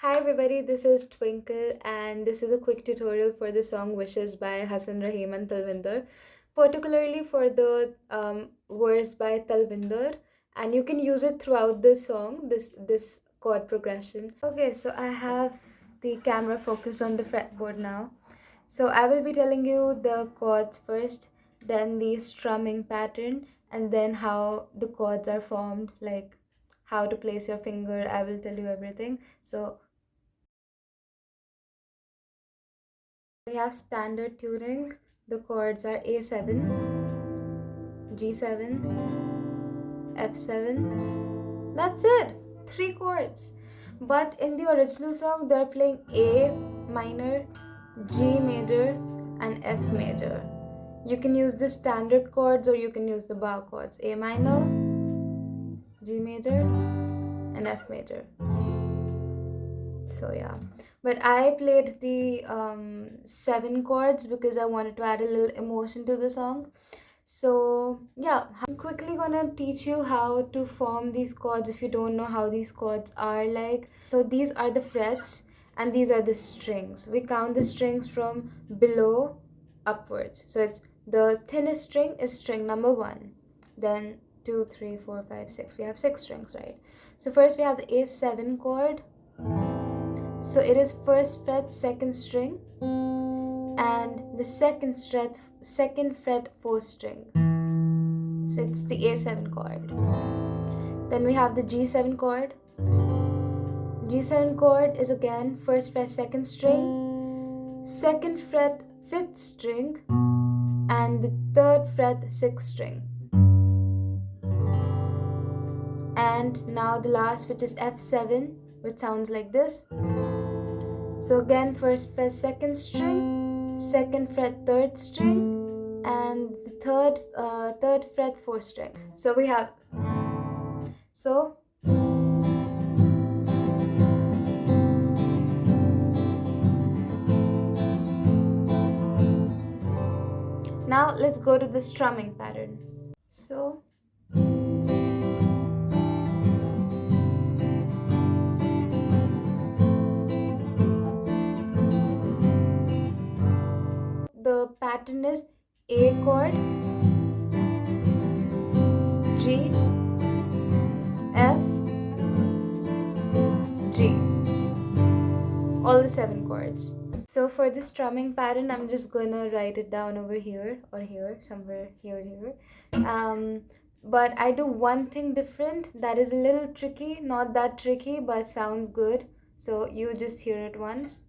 Hi everybody, this is Twinkle and this is a quick tutorial for the song Wishes by Hasan, Raheem and Talwiinder, particularly for the verse by Talwiinder, and you can use it throughout this song, this chord progression. Okay, so I have the camera focused on the fretboard now. So I will be telling you the chords first, then the strumming pattern, and then how the chords are formed, like how to place your finger. I will tell you everything. So we have standard tuning. The chords are A7, G7, F7. That's it. Three chords. But in the original song, they're playing A minor, G major, and F major. You can use the standard chords or you can use the bar chords. A minor, G major, and F major. So yeah, but I played the seven chords because I wanted to add a little emotion to the song. So yeah, I'm quickly gonna teach you how to form these chords if you don't know how these chords are like. So these are the frets and these are the strings. We count the strings from below upwards. So it's the thinnest string is string number one, then two, three, four, five, six. We have six strings, right? So first we have the A7 chord. So it is first fret, second string, and the second fret, fourth string. So it's the A7 chord. Then we have the G7 chord. G7 chord is again first fret, second string, second fret, fifth string, and the third fret, sixth string. And now the last, which is F7, which sounds like this. So again, first fret, second string, second fret, third string, and the third fret, fourth string. So we have so now let's go to the strumming pattern. So the pattern is A chord, G, F, G. All the seven chords. So for the strumming pattern, I'm just gonna write it down over here or here, somewhere here. Um, but I do one thing different that is a little tricky, not that tricky, but sounds good. So you just hear it once.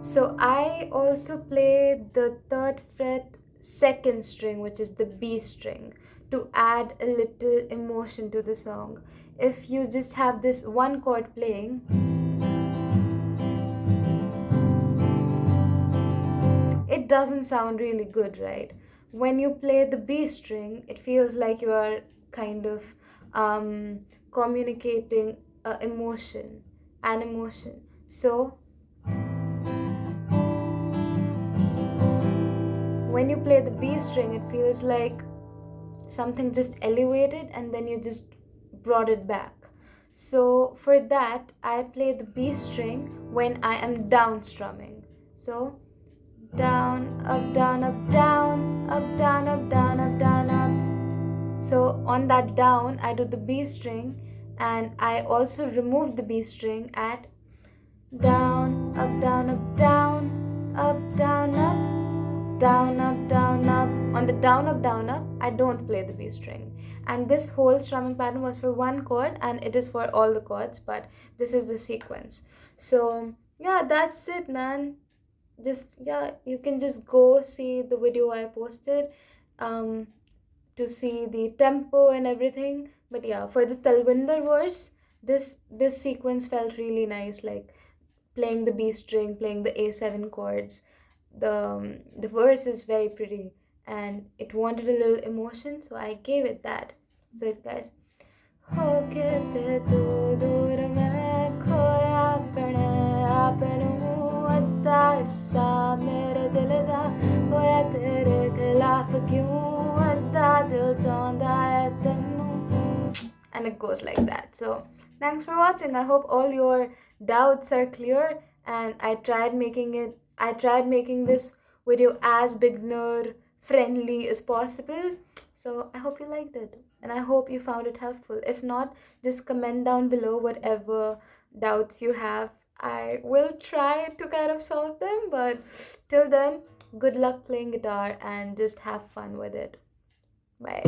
So I also play the third fret second string, which is the B string, to add a little emotion to the song. If you just have this one chord playing, it doesn't sound really good, right? When you play the B string, it feels like you are kind of communicating an emotion. So when you play the B string, it feels like something just elevated and then you just brought it back. So for that, I play the B string when I am down strumming. So down, up, down, up, down, up, down, up, down, up, down, up. So on that down, I do the B string and I also remove the B string at down, up, down, up, down, up, down, up, down, up, down, up. On the down, up, I don't play the B string. And this whole strumming pattern was for one chord and it is for all the chords, but this is the sequence. So yeah, that's it, man. Just yeah, you can just go see the video I posted um to see the tempo and everything. But yeah, for the Talwinder verse, this sequence felt really nice, like playing the B string, playing the A7 chords. The verse is very pretty and it wanted a little emotion, so I gave it that. So it goes and it goes like that. So thanks for watching. I hope all your doubts are clear, and I tried making this video as beginner friendly as possible. So I hope you liked it, and I hope you found it helpful. If not, just comment down below whatever doubts you have. I will try to kind of solve them, but till then, good luck playing guitar and just have fun with it. Bye.